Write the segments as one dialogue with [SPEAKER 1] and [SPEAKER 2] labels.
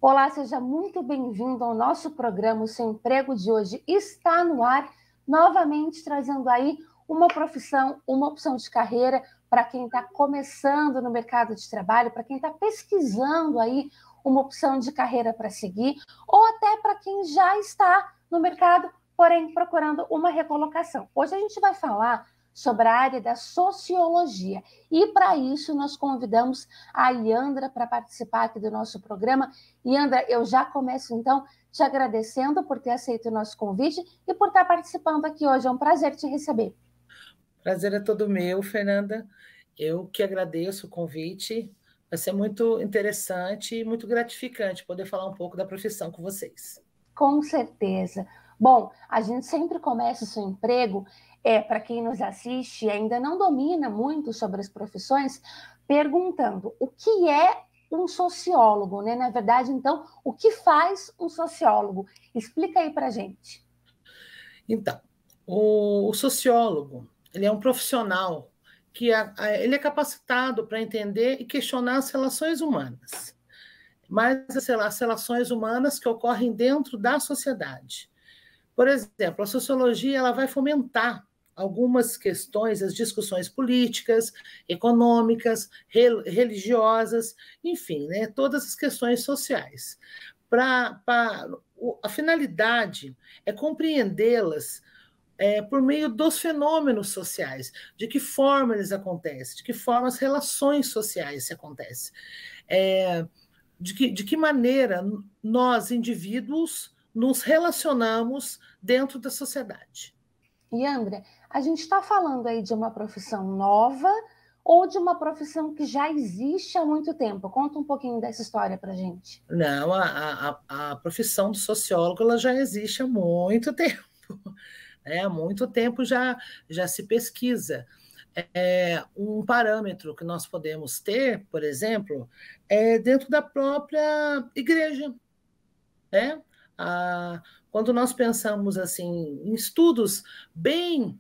[SPEAKER 1] Olá, seja muito bem-vindo ao nosso programa. O Seu Emprego de hoje está no ar, novamente trazendo aí uma profissão, uma opção de carreira para quem está começando no mercado de trabalho, para quem está pesquisando aí uma opção de carreira para seguir, ou até para quem já está no mercado, porém procurando uma recolocação. Hoje a gente vai falar sobre a área da sociologia. E para isso nós convidamos a Iandra para participar aqui do nosso programa. Iandra, eu já começo então te agradecendo por ter aceito o nosso convite e por estar participando aqui hoje. É um prazer te receber.
[SPEAKER 2] Prazer é todo meu, Fernanda. Eu que agradeço o convite. Vai ser muito interessante e muito gratificante poder falar um pouco da profissão com vocês.
[SPEAKER 1] Com certeza. Bom, a gente sempre começa o seu emprego, para quem nos assiste e ainda não domina muito sobre as profissões, perguntando o que é um sociólogo, né? Na verdade, então, o que faz um sociólogo? Explica aí para a gente.
[SPEAKER 2] Então, o sociólogo, ele é um profissional que ele é capacitado para entender e questionar as relações humanas, mas as relações humanas que ocorrem dentro da sociedade. Por exemplo, a sociologia ela vai fomentar algumas questões, as discussões políticas, econômicas, religiosas, enfim, né, todas as questões sociais. A finalidade é compreendê-las por meio dos fenômenos sociais, de que forma eles acontecem, de que forma as relações sociais se acontecem, de que maneira nós, indivíduos, nos relacionamos dentro da sociedade.
[SPEAKER 1] E, André, a gente está falando aí de uma profissão nova ou de uma profissão que já existe há muito tempo? Conta um pouquinho dessa história para a gente.
[SPEAKER 2] Não, a profissão do sociólogo ela já existe há muito tempo. Há muito tempo já se pesquisa. Um parâmetro que nós podemos ter, por exemplo, é dentro da própria igreja, né? Quando nós pensamos assim em estudos bem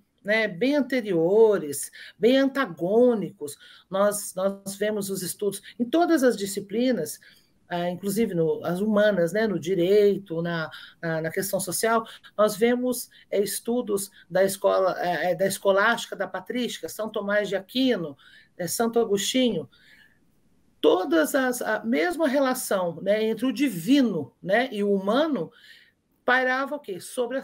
[SPEAKER 2] anteriores, bem antagônicos, nós vemos os estudos em todas as disciplinas, inclusive as humanas, né, no direito, na questão social, nós vemos estudos da escola, da escolástica, da patrística, São Tomás de Aquino, Santo Agostinho, a mesma relação, né, entre o divino, né, e o humano pairava o quê? Sobre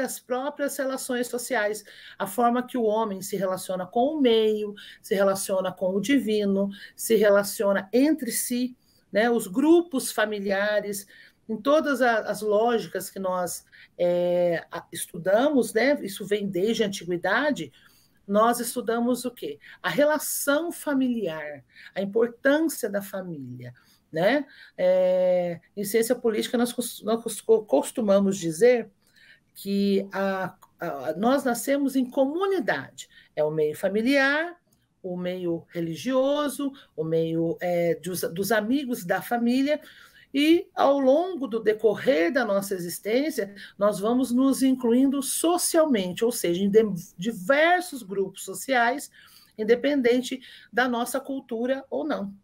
[SPEAKER 2] as próprias relações sociais, a forma que o homem se relaciona com o meio, se relaciona com o divino, se relaciona entre si, né, os grupos familiares, em todas as lógicas que nós estudamos, né, isso vem desde a antiguidade. Nós estudamos o quê? A relação familiar, a importância da família, né? Em ciência política, nós costumamos dizer que nós nascemos em comunidade. É o meio familiar, o meio religioso, o meio dos amigos da família, e, ao longo do decorrer da nossa existência, nós vamos nos incluindo socialmente, ou seja, em diversos grupos sociais, independente da nossa cultura ou não.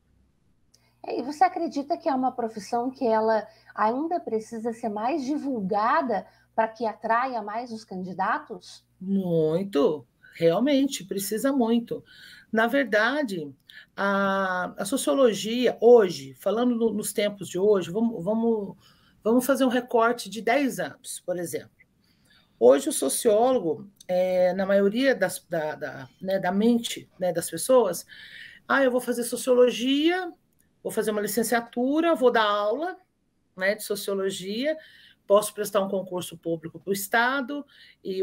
[SPEAKER 1] E você acredita que é uma profissão que ela ainda precisa ser mais divulgada para que atraia mais os candidatos?
[SPEAKER 2] Muito, realmente, precisa muito. Na verdade, a sociologia, hoje, falando nos tempos de hoje, vamos fazer um recorte de 10 anos, por exemplo. Hoje, o sociólogo, na maioria da mente, né, das pessoas, eu vou fazer sociologia, vou fazer uma licenciatura, vou dar aula, né, de sociologia, posso prestar um concurso público para o Estado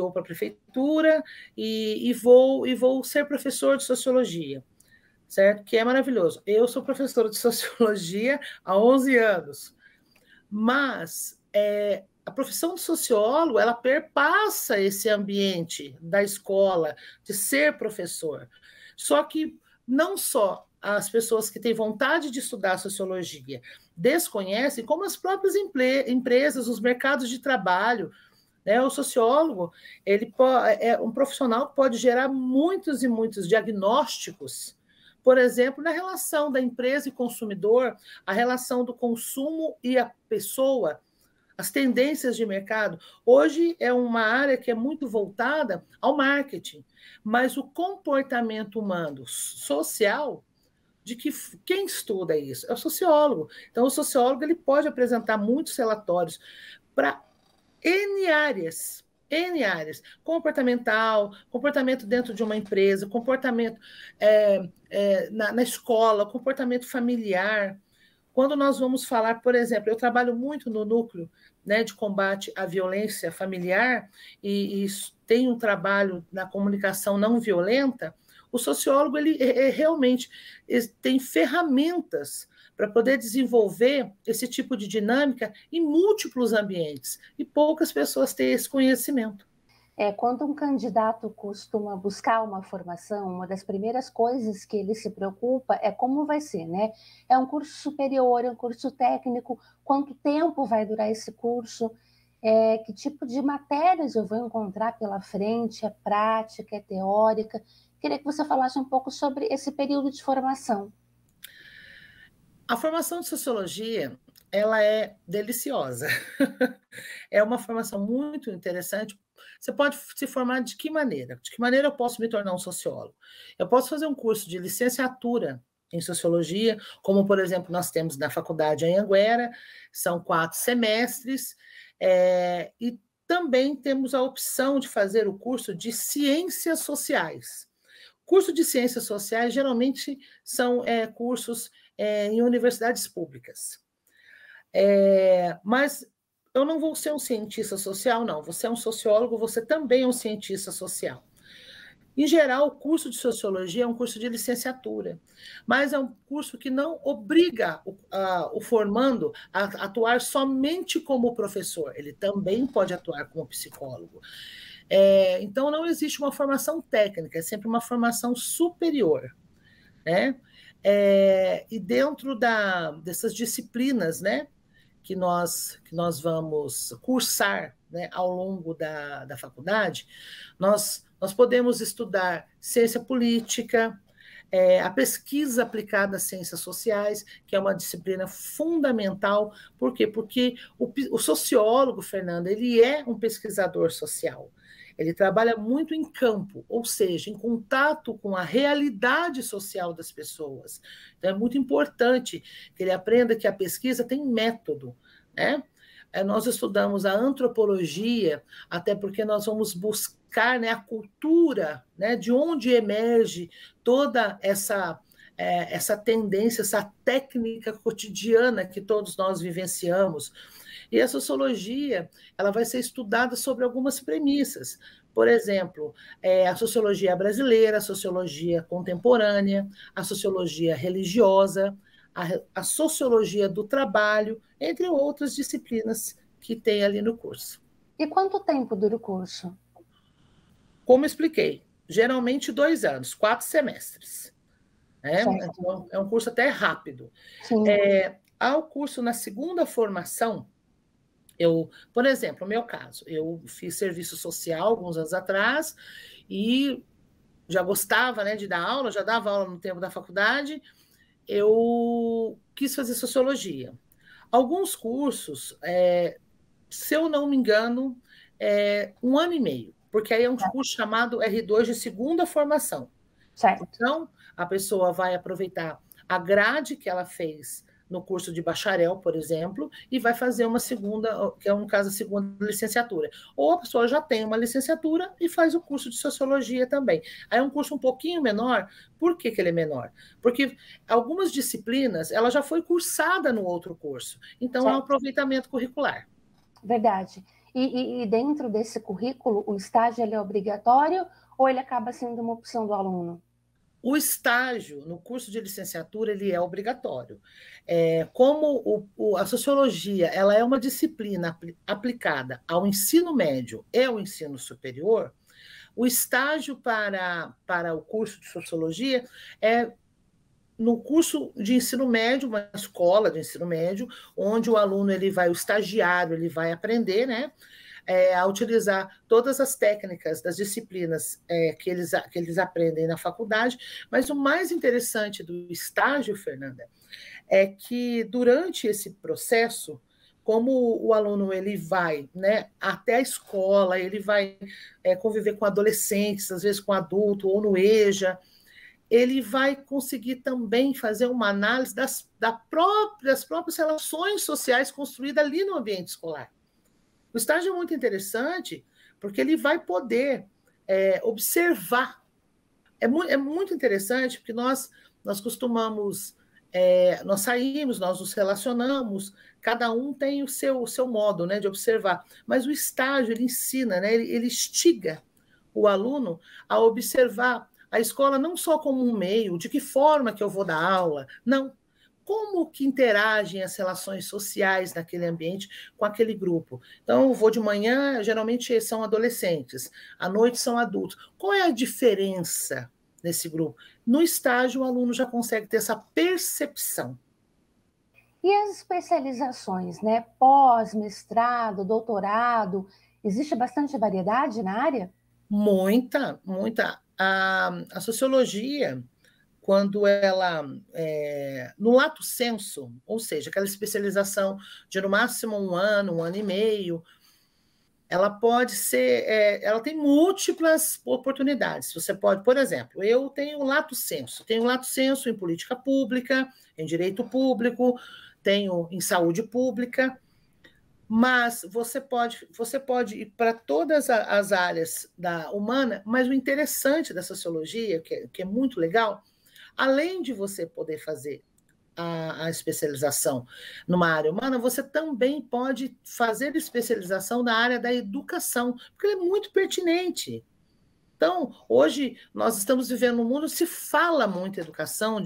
[SPEAKER 2] ou para a Prefeitura e vou ser professor de sociologia, certo? Que é maravilhoso. Eu sou professora de sociologia há 11 anos, mas a profissão de sociólogo, ela perpassa esse ambiente da escola, de ser professor. Só que não só as pessoas que têm vontade de estudar sociologia desconhecem, como as próprias empresas, os mercados de trabalho, né? O sociólogo, ele é um profissional que pode gerar muitos e muitos diagnósticos por exemplo, na relação da empresa e consumidor, a relação do consumo e a pessoa, as tendências de mercado. Hoje é uma área que é muito voltada ao marketing, mas o comportamento humano social, de que quem estuda isso? É o sociólogo. Então, o sociólogo ele pode apresentar muitos relatórios para N áreas, comportamental, comportamento dentro de uma empresa, comportamento na escola, comportamento familiar. Quando nós vamos falar, por exemplo, eu trabalho muito no núcleo, né, de combate à violência familiar e tenho um trabalho na comunicação não violenta. O sociólogo ele realmente tem ferramentas para poder desenvolver esse tipo de dinâmica em múltiplos ambientes, e poucas pessoas têm esse conhecimento.
[SPEAKER 1] Quando um candidato costuma buscar uma formação, uma das primeiras coisas que ele se preocupa é como vai ser, né? É um curso superior, é um curso técnico, quanto tempo vai durar esse curso, que tipo de matérias eu vou encontrar pela frente, é prática, é teórica. Queria que você falasse um pouco sobre esse período de formação.
[SPEAKER 2] A formação de sociologia, ela é deliciosa. É uma formação muito interessante. Você pode se formar de que maneira? De que maneira eu posso me tornar um sociólogo? Eu posso fazer um curso de licenciatura em sociologia, como, por exemplo, nós temos na faculdade Anhanguera, são 4 semestres, e também temos a opção de fazer o curso de ciências sociais. Curso de ciências sociais, geralmente, são cursos em universidades públicas. Mas eu não vou ser um cientista social, não. Você é um sociólogo, você também é um cientista social. Em geral, o curso de sociologia é um curso de licenciatura, mas é um curso que não obriga o formando a atuar somente como professor. Ele também pode atuar como psicólogo. Então, não existe uma formação técnica, é sempre uma formação superior, né? E dentro dessas disciplinas, né, que nós vamos cursar, né, ao longo da faculdade, nós podemos estudar ciência política, a pesquisa aplicada às ciências sociais, que é uma disciplina fundamental. Por quê? Porque o sociólogo, Fernanda, ele é um pesquisador social. Ele trabalha muito em campo, ou seja, em contato com a realidade social das pessoas. Então, é muito importante que ele aprenda que a pesquisa tem método, né? Nós estudamos a antropologia, até porque nós vamos buscar, né, a cultura, né, de onde emerge toda essa tendência, essa técnica cotidiana que todos nós vivenciamos. E a sociologia, ela vai ser estudada sobre algumas premissas. Por exemplo, a sociologia brasileira, a sociologia contemporânea, a sociologia religiosa, a sociologia do trabalho, entre outras disciplinas que tem ali no curso.
[SPEAKER 1] E quanto tempo dura o curso?
[SPEAKER 2] Como expliquei, geralmente 2 anos, 4 semestres. Então, é um curso até rápido. Ao curso na segunda formação, por exemplo, no meu caso, eu fiz serviço social alguns anos atrás e já gostava, né, de dar aula, já dava aula no tempo da faculdade, eu quis fazer sociologia. Alguns cursos, se eu não me engano, 1 ano e meio, porque aí é um curso chamado R2 de segunda formação.
[SPEAKER 1] Certo.
[SPEAKER 2] Então, a pessoa vai aproveitar a grade que ela fez no curso de bacharel, por exemplo, e vai fazer uma segunda, que é no caso a segunda licenciatura. Ou a pessoa já tem uma licenciatura e faz o curso de sociologia também. Aí é um curso um pouquinho menor. Por que ele é menor? Porque algumas disciplinas, ela já foi cursada no outro curso. Então, certo, é um aproveitamento curricular.
[SPEAKER 1] Verdade. E dentro desse currículo, o estágio ele é obrigatório ou ele acaba sendo uma opção do aluno?
[SPEAKER 2] O estágio no curso de licenciatura ele é obrigatório. Como a sociologia ela é uma disciplina aplicada ao ensino médio e ao ensino superior, o estágio para o curso de sociologia é no curso de ensino médio, uma escola de ensino médio, onde o aluno o estagiário, ele vai aprender, né? a utilizar todas as técnicas das disciplinas que eles aprendem na faculdade, mas o mais interessante do estágio, Fernanda, é que durante esse processo, como o aluno ele vai, né, até a escola, ele vai conviver com adolescentes, às vezes com adulto ou no EJA, ele vai conseguir também fazer uma análise das próprias relações sociais construídas ali no ambiente escolar. O estágio é muito interessante porque ele vai poder observar. É muito interessante porque nós costumamos, nós saímos, nós nos relacionamos, cada um tem o seu modo, né, de observar, mas o estágio ele ensina, né, ele instiga o aluno a observar a escola não só como um meio, de que forma que eu vou dar aula, não, como que interagem as relações sociais naquele ambiente com aquele grupo. Então, eu vou de manhã, geralmente são adolescentes, à noite são adultos. Qual é a diferença nesse grupo? No estágio, o aluno já consegue ter essa percepção.
[SPEAKER 1] E as especializações, né? Pós, mestrado, doutorado, existe bastante variedade na área?
[SPEAKER 2] Muita, muita. A sociologia, quando ela, no lato sensu, ou seja, aquela especialização de no máximo um ano e meio, ela pode ser, ela tem múltiplas oportunidades. Você pode, por exemplo, eu tenho lato sensu em política pública, em direito público, tenho em saúde pública, mas você pode ir para todas as áreas da humana, mas o interessante da sociologia, que é muito legal, além de você poder fazer a especialização numa área humana, você também pode fazer especialização na área da educação, porque ela é muito pertinente. Então, hoje, nós estamos vivendo num mundo, se fala muito em educação,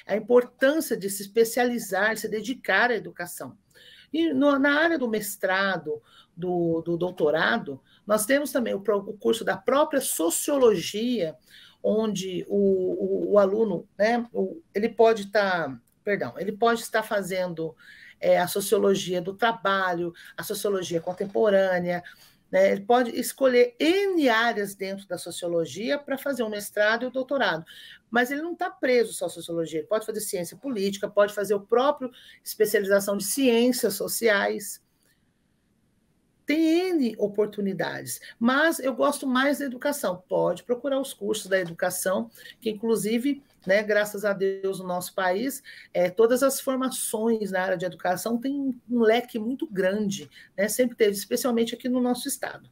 [SPEAKER 2] a importância de se especializar, se dedicar à educação. E na área do mestrado, do doutorado, nós temos também o curso da própria sociologia, onde o aluno, né, ele pode estar fazendo a sociologia do trabalho, a sociologia contemporânea, né, ele pode escolher N áreas dentro da sociologia para fazer um mestrado e um doutorado, mas ele não está preso só à sociologia, ele pode fazer ciência política, pode fazer o próprio especialização de ciências sociais. Tem N oportunidades, mas eu gosto mais da educação. Pode procurar os cursos da educação, que inclusive, né, graças a Deus, no nosso país, todas as formações na área de educação têm um leque muito grande, né, sempre teve, especialmente aqui no nosso estado.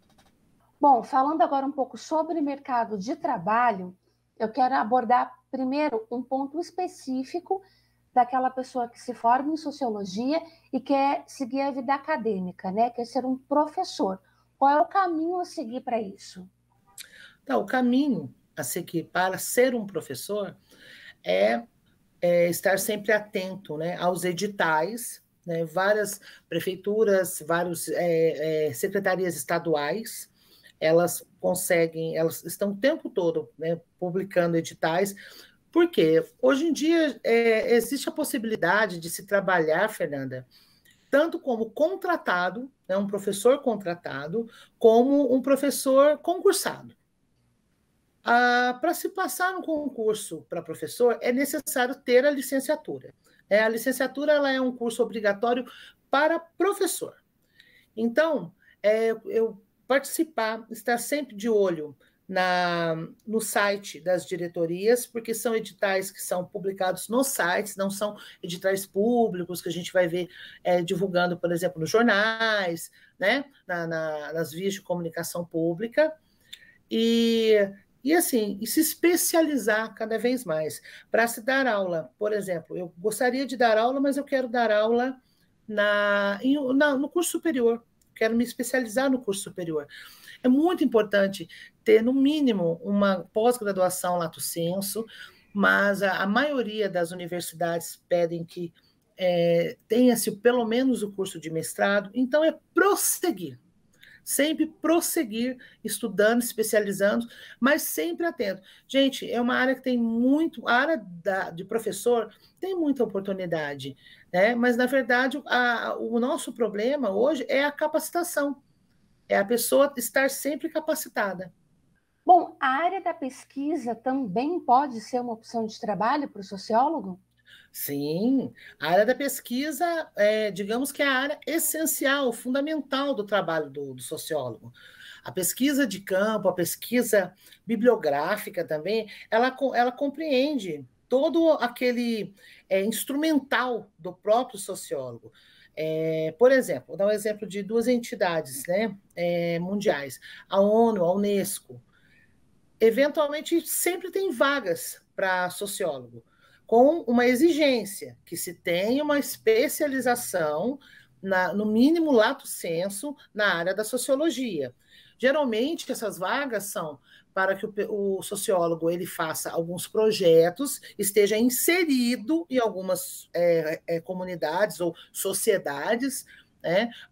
[SPEAKER 1] Bom, falando agora um pouco sobre mercado de trabalho, eu quero abordar primeiro um ponto específico daquela pessoa que se forma em sociologia e quer seguir a vida acadêmica, né? Quer ser um professor. Qual é o caminho a seguir para isso?
[SPEAKER 2] Então, o caminho a seguir para ser um professor é estar sempre atento, né, aos editais, né, várias prefeituras, várias secretarias estaduais, elas estão o tempo todo, né, publicando editais. Porque hoje em dia existe a possibilidade de se trabalhar, Fernanda, tanto como contratado, né, um professor contratado, como um professor concursado. Para se passar no concurso para professor, é necessário ter a licenciatura. A licenciatura ela é um curso obrigatório para professor. Então, eu participar, estar sempre de olho no site das diretorias, porque são editais que são publicados nos sites, não são editais públicos que a gente vai ver divulgando, por exemplo, nos jornais, né, nas vias de comunicação pública, e assim, e se especializar cada vez mais. Para se dar aula, por exemplo, eu gostaria de dar aula, mas eu quero dar aula no curso superior, quero me especializar no curso superior. É muito importante ter, no mínimo, uma pós-graduação lato sensu, mas a maioria das universidades pedem que tenha-se pelo menos o curso de mestrado, então é prosseguir. Sempre prosseguir estudando, especializando, mas sempre atento. Gente, é uma área que tem muito, a área de professor tem muita oportunidade, né? Mas, na verdade, o nosso problema hoje é a capacitação. É a pessoa estar sempre capacitada.
[SPEAKER 1] Bom, a área da pesquisa também pode ser uma opção de trabalho para o sociólogo?
[SPEAKER 2] Sim, a área da pesquisa, digamos que é a área essencial, fundamental do trabalho do sociólogo. A pesquisa de campo, a pesquisa bibliográfica também, ela compreende todo aquele instrumental do próprio sociólogo. Por exemplo, vou dar um exemplo de duas entidades, né, mundiais, a ONU, a Unesco. Eventualmente, sempre tem vagas para sociólogo, com uma exigência que se tenha uma especialização, no mínimo lato sensu, na área da sociologia. Geralmente, essas vagas são para que o sociólogo ele faça alguns projetos, esteja inserido em algumas comunidades ou sociedades,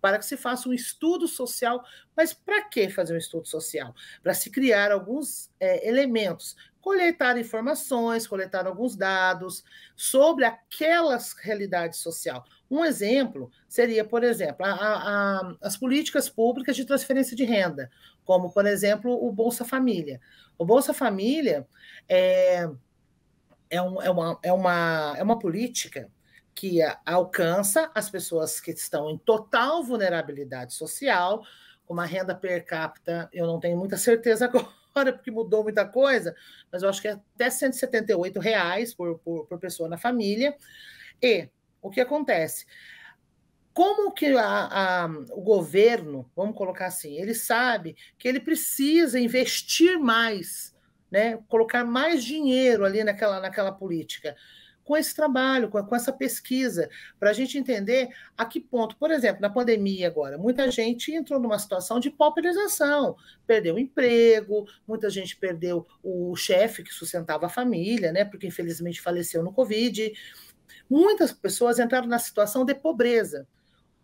[SPEAKER 2] para que se faça um estudo social. Mas para que fazer um estudo social? Para se criar alguns elementos, coletar informações, coletar alguns dados sobre aquela realidade social. Um exemplo seria, por exemplo, as políticas públicas de transferência de renda, como, por exemplo, o Bolsa Família. O Bolsa Família é uma política que alcança as pessoas que estão em total vulnerabilidade social, com uma renda per capita, eu não tenho muita certeza agora, porque mudou muita coisa, mas eu acho que é até R$ 178 por pessoa na família. E o que acontece? Como que o governo, vamos colocar assim, ele sabe que ele precisa investir mais, né, colocar mais dinheiro ali naquela política, com esse trabalho, com essa pesquisa, para a gente entender a que ponto, por exemplo, na pandemia agora, muita gente entrou numa situação de pauperização, perdeu o emprego, muita gente perdeu o chefe que sustentava a família, né, porque infelizmente faleceu no Covid. Muitas pessoas entraram na situação de pobreza.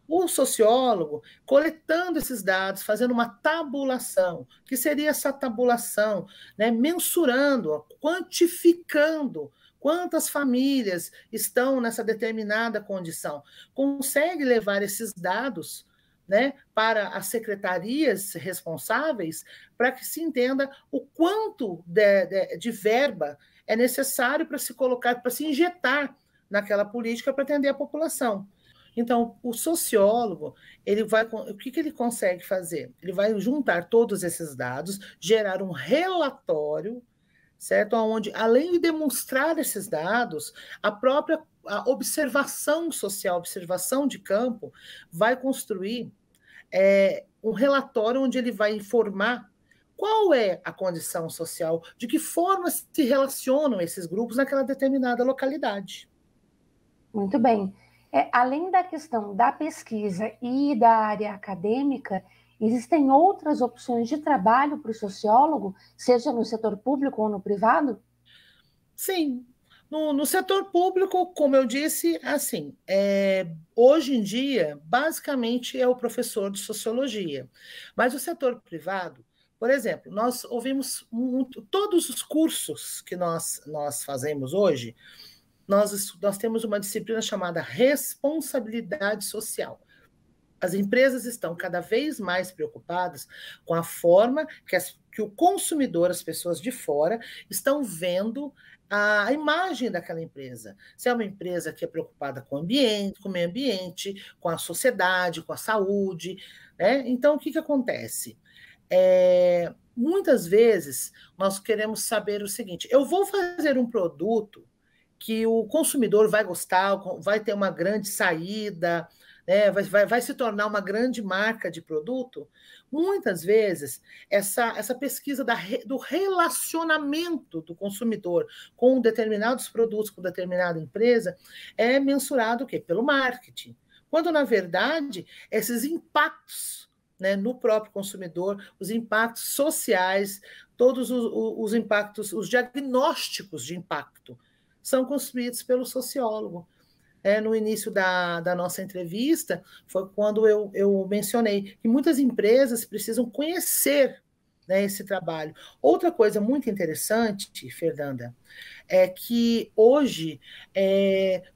[SPEAKER 2] O sociólogo, coletando esses dados, fazendo uma tabulação, que seria essa tabulação, né, mensurando, quantificando quantas famílias estão nessa determinada condição, consegue levar esses dados, né, para as secretarias responsáveis, para que se entenda o quanto de verba é necessário para se colocar, para se injetar naquela política para atender a população. Então, o sociólogo, o que ele consegue fazer? Ele vai juntar todos esses dados, gerar um relatório, certo? Onde, além de demonstrar esses dados, a observação social, observação de campo, vai construir um relatório onde ele vai informar qual é a condição social, de que forma se relacionam esses grupos naquela determinada localidade.
[SPEAKER 1] Muito bem. Além da questão da pesquisa e da área acadêmica, existem outras opções de trabalho para o sociólogo, seja no setor público ou no privado?
[SPEAKER 2] Sim. No setor público, como eu disse, assim, hoje em dia, basicamente é o professor de sociologia. Mas o setor privado, por exemplo, nós ouvimos muito, todos os cursos que nós fazemos hoje, nós temos uma disciplina chamada responsabilidade social. As empresas estão cada vez mais preocupadas com a forma que o consumidor, as pessoas de fora, estão vendo a imagem daquela empresa. Se é uma empresa que é preocupada com o ambiente, com o meio ambiente, com a sociedade, com a saúde, né? Então, o que acontece? Muitas vezes nós queremos saber o seguinte: eu vou fazer um produto que o consumidor vai gostar, vai ter uma grande saída, né, vai se tornar uma grande marca de produto. Muitas vezes, essa pesquisa do relacionamento do consumidor com determinados produtos, com determinada empresa, é mensurado o quê? Pelo marketing. Quando, na verdade, esses impactos, né, no próprio consumidor, os impactos sociais, todos os impactos, os diagnósticos de impacto, são construídos pelo sociólogo. No início da nossa entrevista, foi quando eu mencionei que muitas empresas precisam conhecer, né, esse trabalho. Outra coisa muito interessante, Fernanda, é que hoje,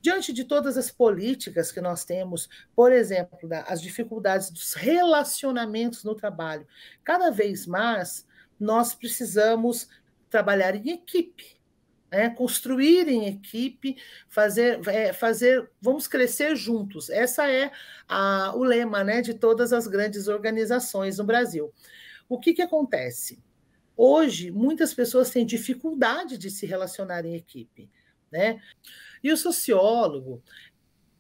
[SPEAKER 2] diante de todas as políticas que nós temos, por exemplo, as dificuldades dos relacionamentos no trabalho, cada vez mais nós precisamos trabalhar em equipe, né? Construir em equipe, vamos crescer juntos. Essa é o lema, né, de todas as grandes organizações no Brasil. O que acontece? Hoje, muitas pessoas têm dificuldade de se relacionar em equipe, né? E o sociólogo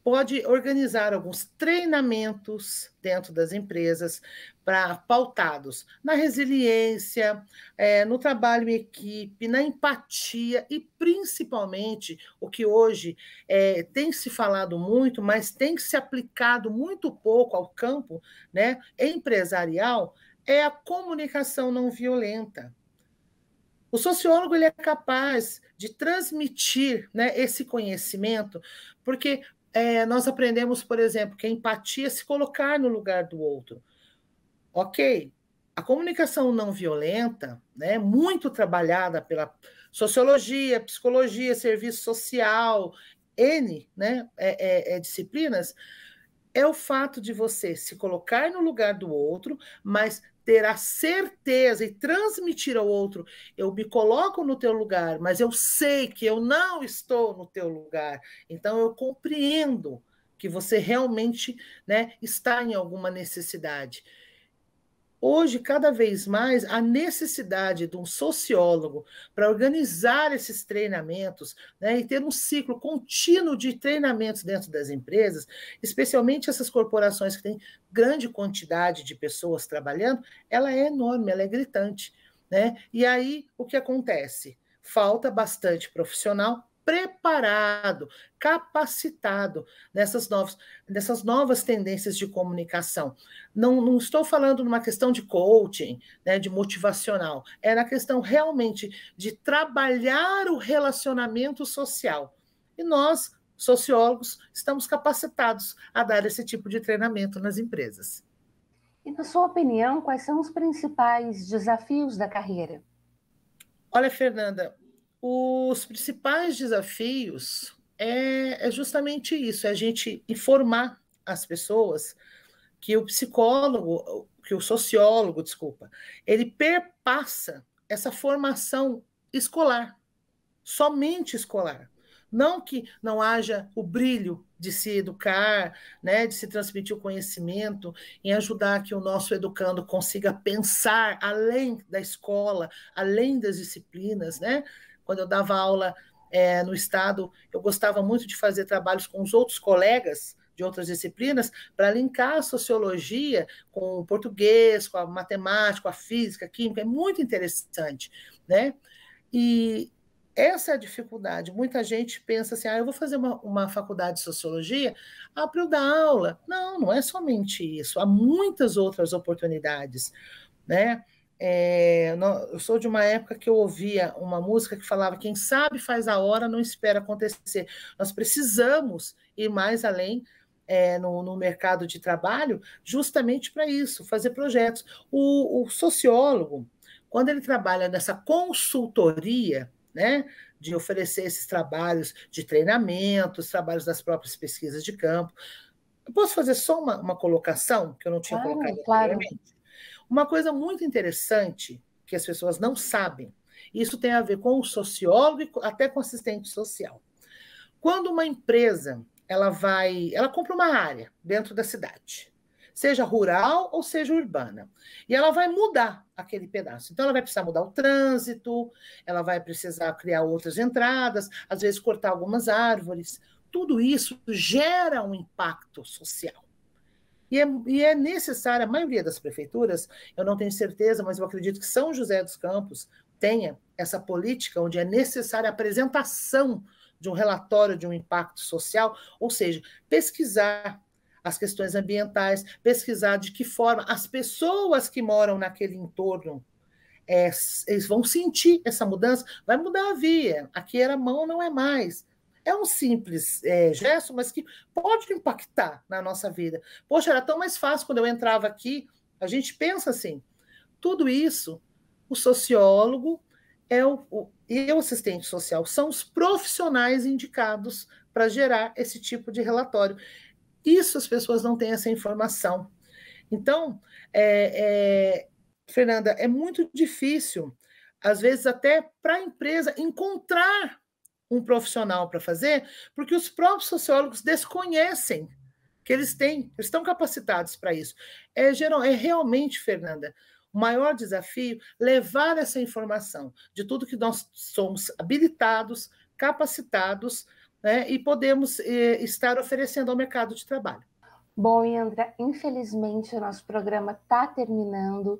[SPEAKER 2] pode organizar alguns treinamentos dentro das empresas pautados na resiliência, no trabalho em equipe, na empatia e, principalmente, o que hoje tem se falado muito, mas tem se aplicado muito pouco ao campo, né, empresarial, é a comunicação não violenta. O sociólogo ele é capaz de transmitir, né, esse conhecimento, porque nós aprendemos, por exemplo, que a empatia é se colocar no lugar do outro. Ok, a comunicação não violenta, né, muito trabalhada pela sociologia, psicologia, serviço social, N, né, disciplinas, é o fato de você se colocar no lugar do outro, mas ter a certeza e transmitir ao outro, eu me coloco no teu lugar, mas eu sei que eu não estou no teu lugar, então eu compreendo que você realmente, né, está em alguma necessidade. Hoje, cada vez mais, a necessidade de um sociólogo para organizar esses treinamentos, né, e ter um ciclo contínuo de treinamentos dentro das empresas, especialmente essas corporações que têm grande quantidade de pessoas trabalhando, ela é enorme, ela é gritante, né? E aí, o que acontece? Falta bastante profissional preparado, capacitado nessas novas tendências de comunicação. Não estou falando numa questão de coaching, né, de motivacional, é na questão realmente de trabalhar o relacionamento social. E nós, sociólogos, estamos capacitados a dar esse tipo de treinamento nas empresas.
[SPEAKER 1] E, na sua opinião, quais são os principais desafios da carreira?
[SPEAKER 2] Olha, Fernanda, os principais desafios é justamente isso, é a gente informar as pessoas que o sociólogo, desculpa, ele perpassa essa formação escolar, somente escolar. Não que não haja o brilho de se educar, né, de se transmitir o conhecimento, em ajudar que o nosso educando consiga pensar além da escola, além das disciplinas, né? Quando eu dava aula no Estado, eu gostava muito de fazer trabalhos com os outros colegas de outras disciplinas para linkar a sociologia com o português, com a matemática, com a física, a química, é muito interessante, né? E essa é a dificuldade. Muita gente pensa assim, eu vou fazer uma faculdade de sociologia para eu dar aula. Não, não é somente isso. Há muitas outras oportunidades, né? Eu sou de uma época que eu ouvia uma música que falava quem sabe faz a hora, não espera acontecer. Nós precisamos ir mais além no mercado de trabalho justamente para isso, fazer projetos. O sociólogo, quando ele trabalha nessa consultoria, né, de oferecer esses trabalhos de treinamento, os trabalhos das próprias pesquisas de campo. Eu posso fazer só uma colocação que eu não tinha colocado anteriormente? Uma coisa muito interessante que as pessoas não sabem, isso tem a ver com o sociólogo e até com o assistente social. Quando uma empresa ela compra uma área dentro da cidade, seja rural ou seja urbana, e ela vai mudar aquele pedaço. Então, ela vai precisar mudar o trânsito, ela vai precisar criar outras entradas, às vezes cortar algumas árvores. Tudo isso gera um impacto social. E é necessário, a maioria das prefeituras, eu não tenho certeza, mas eu acredito que São José dos Campos tenha essa política onde é necessária a apresentação de um relatório de um impacto social, ou seja, pesquisar as questões ambientais, pesquisar de que forma as pessoas que moram naquele entorno eles vão sentir essa mudança, vai mudar a via, aqui era mão, não é mais. É um simples gesto, mas que pode impactar na nossa vida. Poxa, era tão mais fácil quando eu entrava aqui, a gente pensa assim, tudo isso o sociólogo e o assistente social são os profissionais indicados para gerar esse tipo de relatório. Isso as pessoas não têm essa informação. Então, Fernanda, é muito difícil, às vezes até para a empresa, encontrar um profissional para fazer, porque os próprios sociólogos desconhecem que eles estão capacitados para isso. É realmente, Fernanda, o maior desafio levar essa informação de tudo que nós somos habilitados, capacitados, né, e podemos estar oferecendo ao mercado de trabalho.
[SPEAKER 1] Bom, Yandra, infelizmente o nosso programa está terminando.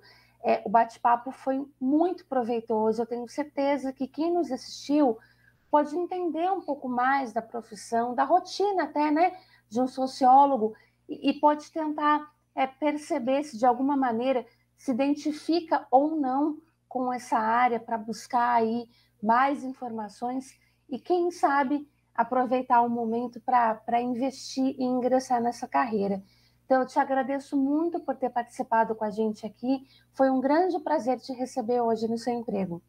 [SPEAKER 1] O bate-papo foi muito proveitoso. Eu tenho certeza que quem nos assistiu pode entender um pouco mais da profissão, da rotina até, né, de um sociólogo e pode tentar perceber se de alguma maneira se identifica ou não com essa área para buscar aí mais informações e quem sabe aproveitar o momento para investir e ingressar nessa carreira. Então, eu te agradeço muito por ter participado com a gente aqui. Foi um grande prazer te receber hoje no seu emprego.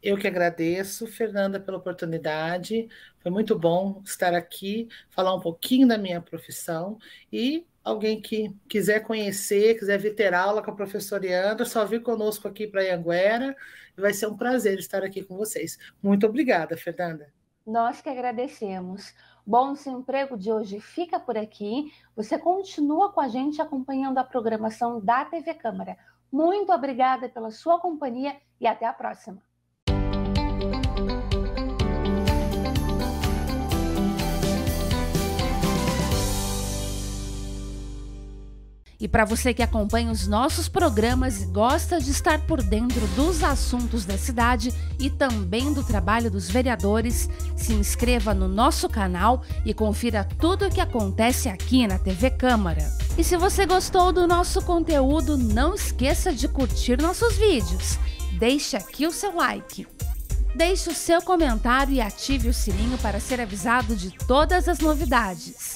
[SPEAKER 2] Eu que agradeço, Fernanda, pela oportunidade. Foi muito bom estar aqui, falar um pouquinho da minha profissão. E alguém que quiser conhecer, quiser vir ter aula com a professora Yandra, só vir conosco aqui para Anhanguera. Vai ser um prazer estar aqui com vocês. Muito obrigada, Fernanda.
[SPEAKER 1] Nós que agradecemos. Bom, o seu emprego de hoje fica por aqui. Você continua com a gente acompanhando a programação da TV Câmara. Muito obrigada pela sua companhia e até a próxima. E para você que acompanha os nossos programas e gosta de estar por dentro dos assuntos da cidade e também do trabalho dos vereadores, se inscreva no nosso canal e confira tudo o que acontece aqui na TV Câmara. E se você gostou do nosso conteúdo, não esqueça de curtir nossos vídeos. Deixe aqui o seu like. Deixe o seu comentário e ative o sininho para ser avisado de todas as novidades.